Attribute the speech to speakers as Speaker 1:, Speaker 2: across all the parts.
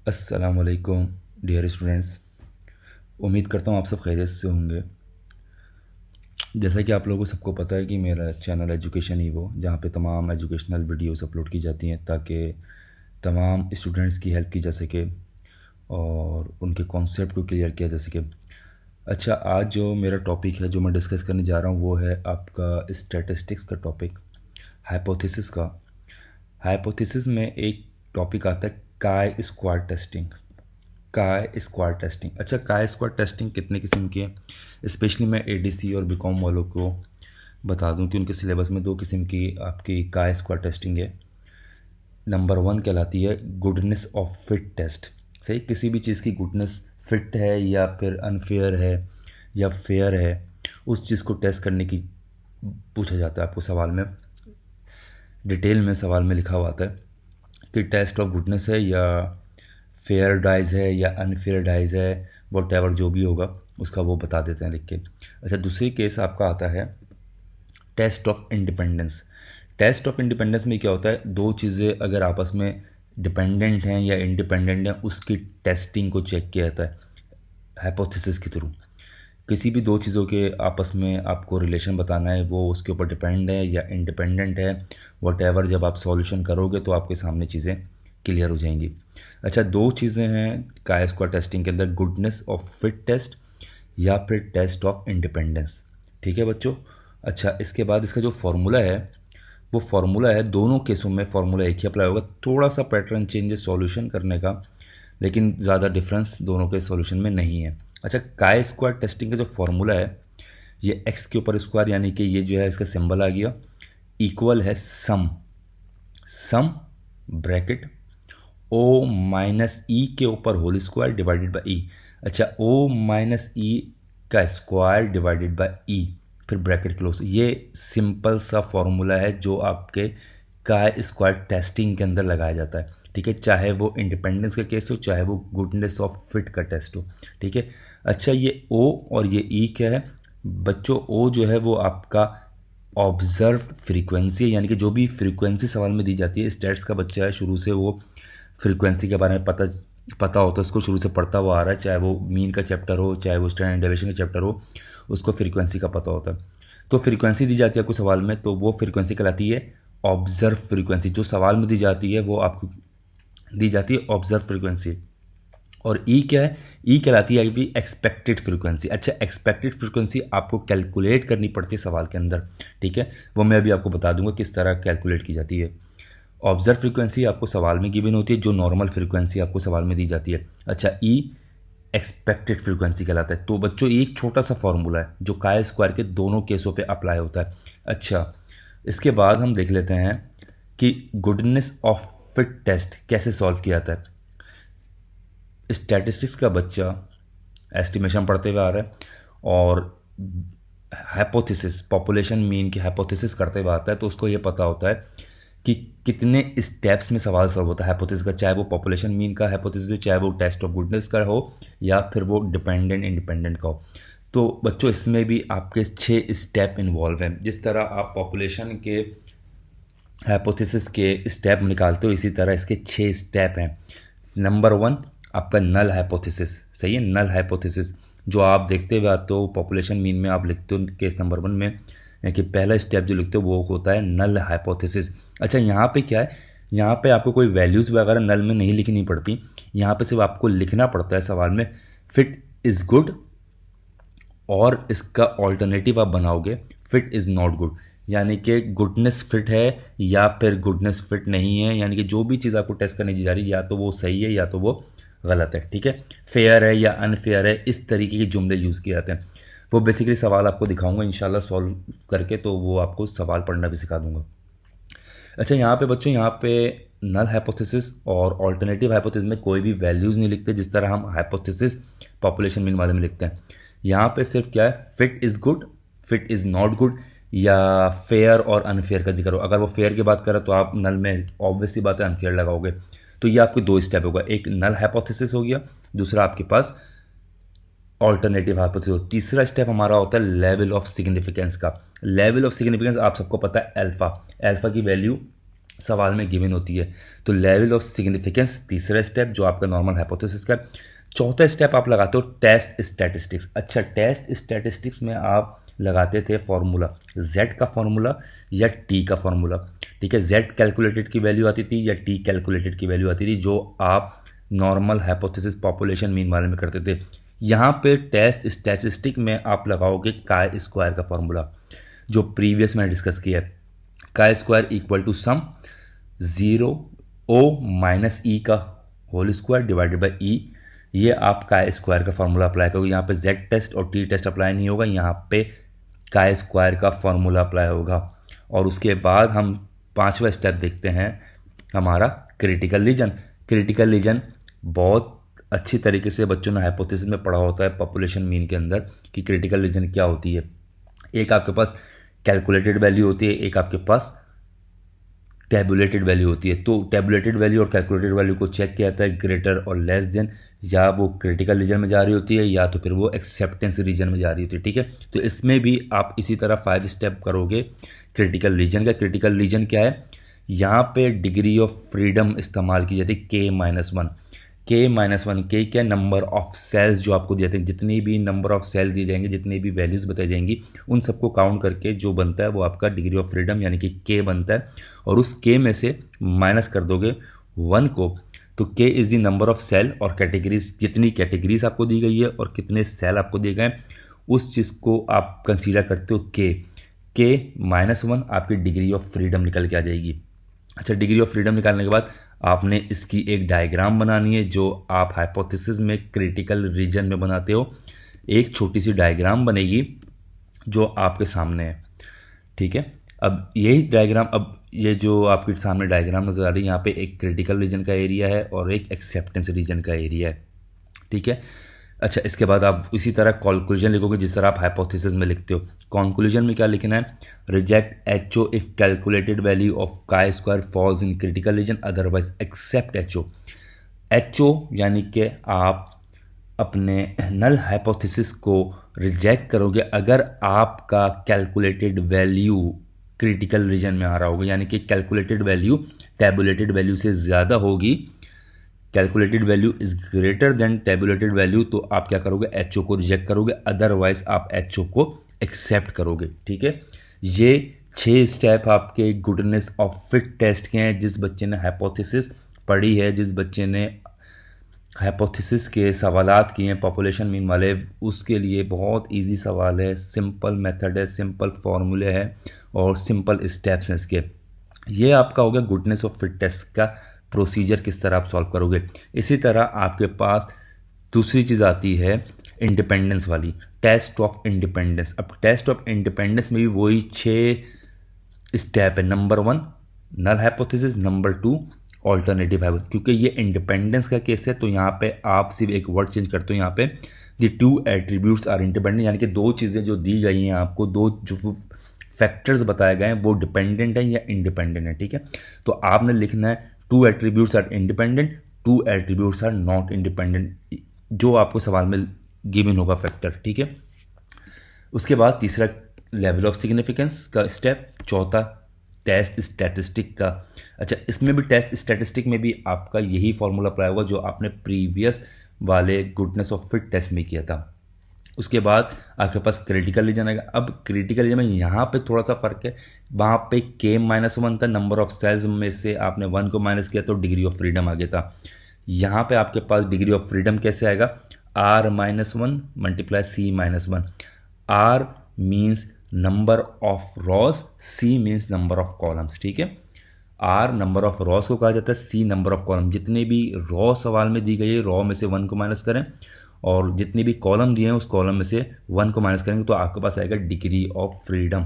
Speaker 1: अस्सलाम वालेकुम dear students. उम्मीद करता हूँ आप सब खैरियत से होंगे। जैसा कि आप लोगों को सबको पता है कि मेरा चैनल एजुकेशन ईवो, जहाँ पे तमाम एजुकेशनल वीडियोस अपलोड की जाती हैं ताकि तमाम स्टूडेंट्स की हेल्प की जा सके और उनके कॉन्सेप्ट को क्लियर किया जा सके। अच्छा, आज जो मेरा टॉपिक है जो मैं डिस्कस करने जा रहा हूँ वो है आपका स्टैटिस्टिक्स का टॉपिक, हाइपोथेसिस का। हाइपोथेसिस में एक टॉपिक आता है काय स्क्वाड टेस्टिंग। काय स्क्वाड टेस्टिंग। अच्छा, काय स्क्वाड टेस्टिंग कितने किस्म की है, स्पेशली मैं एडीसी और बीकॉम वालों को बता दूं कि उनके सिलेबस में दो किस्म की आपकी काय स्क्वाड टेस्टिंग है। नंबर वन कहलाती है गुडनेस ऑफ फिट टेस्ट। सही, किसी भी चीज़ की गुडनेस फिट है या फिर अनफेयर है या फेयर है, उस चीज़ को टेस्ट करने की पूछा जाता है। आपको सवाल में डिटेल में सवाल में लिखा हुआ आता है कि टेस्ट ऑफ गुडनेस है या फेयर डाइज है या अनफेयर डाइज है, वट एवर जो भी होगा उसका वो बता देते हैं लिख के। अच्छा, दूसरी केस आपका आता है test of independence. Test of independence में क्या होता है, दो चीज़ें अगर आपस में डिपेंडेंट हैं या इंडिपेंडेंट हैं उसकी टेस्टिंग को चेक किया जाता है हाइपोथेसिस के थ्रू। किसी भी दो चीज़ों के आपस में आपको रिलेशन बताना है, वो उसके ऊपर डिपेंड है या इंडिपेंडेंट है, वट एवर जब आप सॉल्यूशन करोगे तो आपके सामने चीज़ें क्लियर हो जाएंगी। अच्छा, दो चीज़ें हैं काय स्क्वाड टेस्टिंग के अंदर, गुडनेस ऑफ फिट टेस्ट या फिर टेस्ट ऑफ इंडिपेंडेंस। ठीक है बच्चों। अच्छा, इसके बाद इसका जो फार्मूला है वो फार्मूला है, दोनों केसों में फार्मूला एक ही अप्लाई होगा, थोड़ा सा पैटर्न चेंजेस सॉल्यूशन करने का, लेकिन ज़्यादा डिफरेंस दोनों के सॉल्यूशन में नहीं है। अच्छा, काय स्क्वाड टेस्टिंग का जो फार्मूला है ये एक्स के ऊपर स्क्वायर, यानी कि ये जो है इसका सिंबल आ गया, इक्वल है सम सम ब्रैकेट ओ माइनस ई के ऊपर होल स्क्वायर डिवाइडेड बाई ई। अच्छा, ओ माइनस ई का स्क्वायर डिवाइडेड बाई ई, फिर ब्रैकेट क्लोज। ये सिंपल सा फॉर्मूला है जो आपके काय स्क्वायर टेस्टिंग के अंदर लगाया जाता है। ठीक है, चाहे वो इंडिपेंडेंस का केस हो चाहे वो गुडनेस ऑफ फिट का टेस्ट हो। ठीक है। अच्छा, ये ओ और ये ई क्या है बच्चों, ओ जो है वो आपका ऑब्जर्व फ्रीक्वेंसी है, यानी कि जो भी फ्रीक्वेंसी सवाल में दी जाती है, स्टैट्स का बच्चा है शुरू से वो फ्रीक्वेंसी के बारे में पता होता है, उसको शुरू से पढ़ता हुआ आ रहा है, चाहे वो मीन का चैप्टर हो चाहे वो स्टैंडर्ड डेविएशन का चैप्टर हो, उसको फ्रीक्वेंसी का पता होता है। तो फ्रीक्वेंसी दी जाती है आपको सवाल में, तो वो फ्रीक्वेंसी कहलाती है ऑब्जर्व फ्रीक्वेंसी। जो सवाल में दी जाती है वो आपको दी जाती है ऑब्जर्व फ्रीक्वेंसी। और ई क्या है, ई कहलाती है आपकी एक्सपेक्टेड फ्रीक्वेंसी। अच्छा, एक्सपेक्टेड फ्रीक्वेंसी आपको कैलकुलेट करनी पड़ती है सवाल के अंदर। ठीक है, वो मैं अभी आपको बता दूंगा किस तरह कैलकुलेट की जाती है। ऑब्जर्व फ्रीक्वेंसी आपको सवाल में गिवन होती है, जो नॉर्मल फ्रीक्वेंसी आपको सवाल में दी जाती है। अच्छा, ई एक्सपेक्टेड फ्रीक्वेंसी कहलाता है। तो बच्चों ये एक छोटा सा फॉर्मूला है जो काय स्क्वायर के दोनों केसों पे अप्लाई होता है। अच्छा, इसके बाद हम देख लेते हैं कि गुडनेस ऑफ फिट टेस्ट कैसे सॉल्व किया जाता है। स्टैटिस्टिक्स का बच्चा एस्टिमेशन पढ़ते हुए आ रहा है और हाइपोथेसिस, पॉपुलेशन मीन की हाइपोथेसिस करते हुए आता है, तो उसको ये पता होता है कि कितने स्टेप्स में सवाल सॉल्व होता है हाइपोथेसिस का, चाहे वो पॉपुलेशन मीन का हाइपोथेसिस हो, चाहे वो टेस्ट ऑफ गुडनेस का हो या फिर वो डिपेंडेंट इंडिपेंडेंट का हो। तो बच्चों इसमें भी आपके 6 स्टेप इन्वॉल्व हैं। जिस तरह आप पॉपुलेशन के हाइपोथेसिस के स्टेप निकालते हो, इसी तरह इसके 6 स्टेप हैं। नंबर 1 आपका नल हाइपोथेसिस। सही है, नल हाइपोथेसिस जो आप देखते हुए आते हो पॉपुलेशन मीन में, आप लिखते हो केस नंबर 1 में कि पहला स्टेप जो लिखते हो वो होता है नल हाइपोथेसिस। अच्छा, यहाँ पे क्या है, यहाँ पे आपको कोई वैल्यूज़ वगैरह नल में नहीं लिखनी पड़ती, यहाँ पे सिर्फ आपको लिखना पड़ता है सवाल में फिट इज़ गुड, और इसका ऑल्टरनेटिव आप बनाओगे फिट इज़ नॉट गुड, यानी कि गुडनेस फिट है या फिर गुडनेस फिट नहीं है, यानी कि जो भी चीज़ आपको टेस्ट करने जा रही है या तो वो सही है या तो वो गलत है। ठीक है, फेयर है या अनफेयर है, इस तरीके के जुमले यूज़ किए जाते हैं। वो बेसिकली सवाल आपको दिखाऊंगा इंशाल्लाह सॉल्व करके, तो वो आपको सवाल पढ़ना भी सिखा दूंगा। अच्छा, यहाँ पे बच्चों, यहाँ पे नल हाइपोथेसिस और ऑल्टरनेटिव हाइपोथेसिस में कोई भी वैल्यूज़ नहीं लिखते जिस तरह हम हाइपोथेसिस पॉपुलेशन मीन वाले में लिखते हैं। यहाँ पे सिर्फ क्या है, fit is good, fit is not good, या फेयर और अनफेयर का जिक्र हो। अगर वो फेयर की बात करें तो आप नल में ऑब्वियस सी बात है अनफेयर लगाओगे। तो ये आपके 2 स्टेप होगा, एक नल हाइपोथेसिस हो गया, दूसरा आपके पास ऑल्टरनेटिव हाइपोथेसिस। तीसरा स्टेप हमारा होता है लेवल ऑफ सिग्निफिकेंस का। लेवल ऑफ सिग्निफिकेंस आप सबको पता है अल्फ़ा, अल्फ़ा की वैल्यू सवाल में गिवन होती है। तो लेवल ऑफ सिग्निफिकेंस तीसरा स्टेप जो आपका नॉर्मल हाइपोथेसिस का। चौथा स्टेप आप लगाते हो टेस्ट स्टैटिस्टिक्स। अच्छा, टेस्ट स्टैटिस्टिक्स में आप लगाते थे फॉर्मूला, z का फॉर्मूला या t का फॉर्मूला, ठीक है। z कैलकुलेटेड की वैल्यू आती थी या t कैलकुलेटेड की वैल्यू आती थी, जो आप नॉर्मल हाइपोथेसिस पॉपुलेशन मीन वाले में करते थे। यहाँ पे टेस्ट स्टैटिस्टिक में आप लगाओगे काय स्क्वायर का फॉर्मूला, जो प्रीवियस मैंने डिस्कस किया है। काय square equal to sum 0 o minus e का whole square divided by e. ये आप काय स्क्वायर का फॉर्मूला अप्लाई करोगे। यहाँ पे z टेस्ट और t टेस्ट अप्लाई नहीं होगा, यहाँ पे काय स्क्वायर का फॉर्मूला अप्लाई होगा। और उसके बाद हम पांचवा स्टेप देखते हैं हमारा क्रिटिकल रीजन। क्रिटिकल रीजन बहुत अच्छी तरीके से बच्चों ने हाइपोथेसिस में पढ़ा होता है पॉपुलेशन मीन के अंदर कि क्रिटिकल रीजन क्या होती है। एक आपके पास कैलकुलेटेड वैल्यू होती है, एक आपके पास टैबुलेटेड वैल्यू होती है। तो टैबुलेटेड वैल्यू और कैलकुलेटेड वैल्यू को चेक किया जाता है ग्रेटर और लेस देन, या वो क्रिटिकल रीजन में जा रही होती है या तो फिर वो एक्सेप्टेंस रीजन में जा रही होती है, ठीक है। तो इसमें भी आप इसी तरह 5 स्टेप करोगे क्रिटिकल रीजन का। क्रिटिकल रीजन क्या है, यहाँ पे डिग्री ऑफ फ्रीडम इस्तेमाल की जाती है K-1। K-1 के क्या, नंबर ऑफ सेल्स जो आपको दिए थे, जितनी भी नंबर ऑफ सेल्स दिए जाएंगे, जितनी भी वैल्यूज़ बताई जाएंगी, उन सबको काउंट करके जो बनता है वो आपका डिग्री ऑफ फ्रीडम यानी कि K बनता है। और उस K में से माइनस कर दोगे 1 को, तो K is the number of cell और कैटेगरीज, जितनी कैटेगरीज आपको दी गई है और कितने सेल आपको दिए गए उस चीज़ को आप कंसीडर करते हो K-1 आपकी डिग्री ऑफ फ्रीडम निकल के आ जाएगी। अच्छा, डिग्री ऑफ फ्रीडम निकालने के बाद आपने इसकी एक डायग्राम बनानी है जो आप हाइपोथेसिस में क्रिटिकल रीजन में बनाते हो। एक छोटी सी डायग्राम बनेगी जो आपके सामने है, ठीक है। अब यही डायग्राम, अब ये जो आपके सामने डायग्राम नज़र आ रही है, यहाँ पे एक क्रिटिकल रीजन का एरिया है और एक एक्सेप्टेंस रीजन का एरिया है, ठीक है। अच्छा, इसके बाद आप इसी तरह कॉन्क्लूजन लिखोगे जिस तरह आप हाइपोथेसिस में लिखते हो। कॉन्क्लूजन में क्या लिखना है, reject HO if calculated value of chi square falls in critical region, otherwise accept HO। HO यानी कि आप अपने नल हाइपोथेसिस को रिजेक्ट करोगे अगर आपका कैलकुलेटेड वैल्यू क्रिटिकल रीजन में आ रहा होगा, यानी कि कैलकुलेटेड वैल्यू टैबुलेटेड वैल्यू से ज़्यादा होगी, calculated value is greater than tabulated value, तो आप क्या करोगे, HO को रिजेक्ट करोगे, अदरवाइज आप HO को एक्सेप्ट करोगे, ठीक है। ये 6 स्टेप आपके गुडनेस ऑफ फिट टेस्ट के हैं। जिस बच्चे ने हाइपोथेसिस पढ़ी है, जिस बच्चे ने हाइपोथेसिस के सवालात किए हैं पॉपुलेशन मीन वाले, उसके लिए बहुत इजी सवाल है, सिंपल मेथड है, सिंपल फार्मूले है और सिंपल स्टेप्स हैं इसके। ये आपका हो गया गुडनेस ऑफ फिट टेस्ट का प्रोसीजर, किस तरह आप सॉल्व करोगे। इसी तरह आपके पास दूसरी चीज़ आती है इंडिपेंडेंस वाली, टेस्ट ऑफ इंडिपेंडेंस। अब टेस्ट ऑफ इंडिपेंडेंस में भी वही 6 स्टेप है। Number 1 null hypothesis, number 2 alternative hypothesis. क्योंकि ये इंडिपेंडेंस का केस है तो यहाँ पे आप सिर्फ एक वर्ड चेंज करते हो, यहाँ पे द 2 एट्रीब्यूट्स आर इंडिपेंडेंट, यानी कि 2 चीज़ें जो दी गई हैं आपको, 2 जो फैक्टर्स बताए गए हैं वो डिपेंडेंट हैं या इंडिपेंडेंट है, ठीक है। तो आपने लिखना है 2 attributes are independent, 2 attributes are not independent, जो आपको सवाल में गिवन होगा फैक्टर, ठीक है। उसके बाद तीसरा लेवल ऑफ सिग्निफिकेंस का स्टेप, चौथा टेस्ट स्टैटिस्टिक का। अच्छा, इसमें भी टेस्ट स्टैटिस्टिक में भी आपका यही फॉर्मूला अप्लाई होगा जो आपने प्रीवियस वाले गुडनेस ऑफ फिट टेस्ट में किया था। उसके बाद आपके पास क्रिटिकल रीजन आएगा। अब क्रिटिकल रीजन में यहाँ पे थोड़ा सा फर्क है, वहाँ पे K-1 था, नंबर ऑफ सेल्स में से आपने 1 को माइनस किया तो डिग्री ऑफ फ्रीडम आ गया था। यहाँ पे आपके पास डिग्री ऑफ फ्रीडम कैसे आएगा, R-1 × C-1। R means number of Ross, C means number of columns, ठीक है। R नंबर ऑफ रॉस को कहा जाता है, C नंबर ऑफ कॉलम। जितने भी रॉ सवाल में दी गई है, रॉ में से 1 को माइनस करें और जितनी भी कॉलम दिए हैं उस कॉलम में से 1 को माइनस करेंगे तो आपके पास आएगा डिग्री ऑफ फ्रीडम।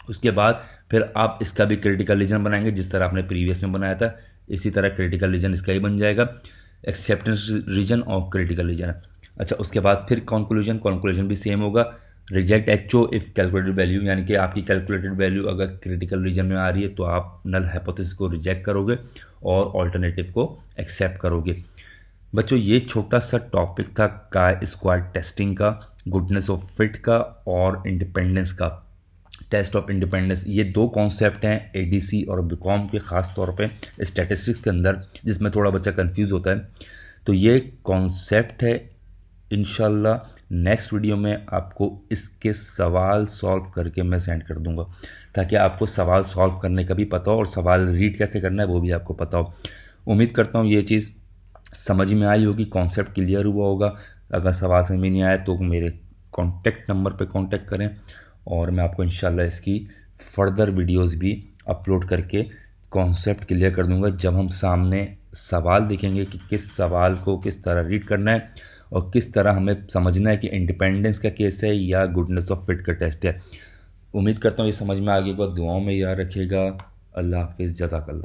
Speaker 1: उसके बाद फिर आप इसका भी क्रिटिकल रीजन बनाएंगे जिस तरह आपने प्रीवियस में बनाया था, इसी तरह क्रिटिकल रीजन इसका ही बन जाएगा, एक्सेप्टेंस रीजन और क्रिटिकल रीजन। अच्छा, उसके बाद फिर कॉन्क्लूजन भी सेम होगा, reject HO if calculated value, यानी कि आपकी कैलकुलेटेड वैल्यू अगर क्रिटिकल रीजन में आ रही है तो आप नल हाइपोथेसिस को रिजेक्ट करोगे और ऑल्टरनेटिव को एक्सेप्ट करोगे। बच्चों, ये छोटा सा टॉपिक था काय स्क्वायर टेस्टिंग का, गुडनेस ऑफ फिट का और इंडिपेंडेंस का, टेस्ट ऑफ इंडिपेंडेंस, ये दो कॉन्सेप्ट हैं एडीसी और बीकॉम के, ख़ास तौर पे स्टैटिस्टिक्स के अंदर, जिसमें थोड़ा बच्चा कंफ्यूज होता है। तो ये कॉन्सेप्ट है। इंशाल्लाह नेक्स्ट वीडियो में आपको इसके सवाल सॉल्व करके मैं सेंड कर दूंगा, ताकि आपको सवाल सॉल्व करने का भी पता हो और सवाल रीड कैसे करना है वो भी आपको पता हो। उम्मीद करता हूँ ये चीज़ समझ में आई होगी, कॉन्सेप्ट क्लियर हुआ होगा। अगर सवाल समझ में नहीं आया तो मेरे कॉन्टेक्ट नंबर पे कांटेक्ट करें, और मैं आपको इंशाल्लाह इसकी फर्दर वीडियोस भी अपलोड करके कॉन्सेप्ट क्लियर कर दूंगा। जब हम सामने सवाल देखेंगे कि किस सवाल को किस तरह रीड करना है और किस तरह हमें समझना है कि इंडिपेंडेंस का केस है या गुडनेस ऑफ फिट का टेस्ट है। उम्मीद करता हूँ ये समझ में आ गई। दुआओं में याद रखिएगा। अल्लाह हाफिज़, जज़ाकल्लाह।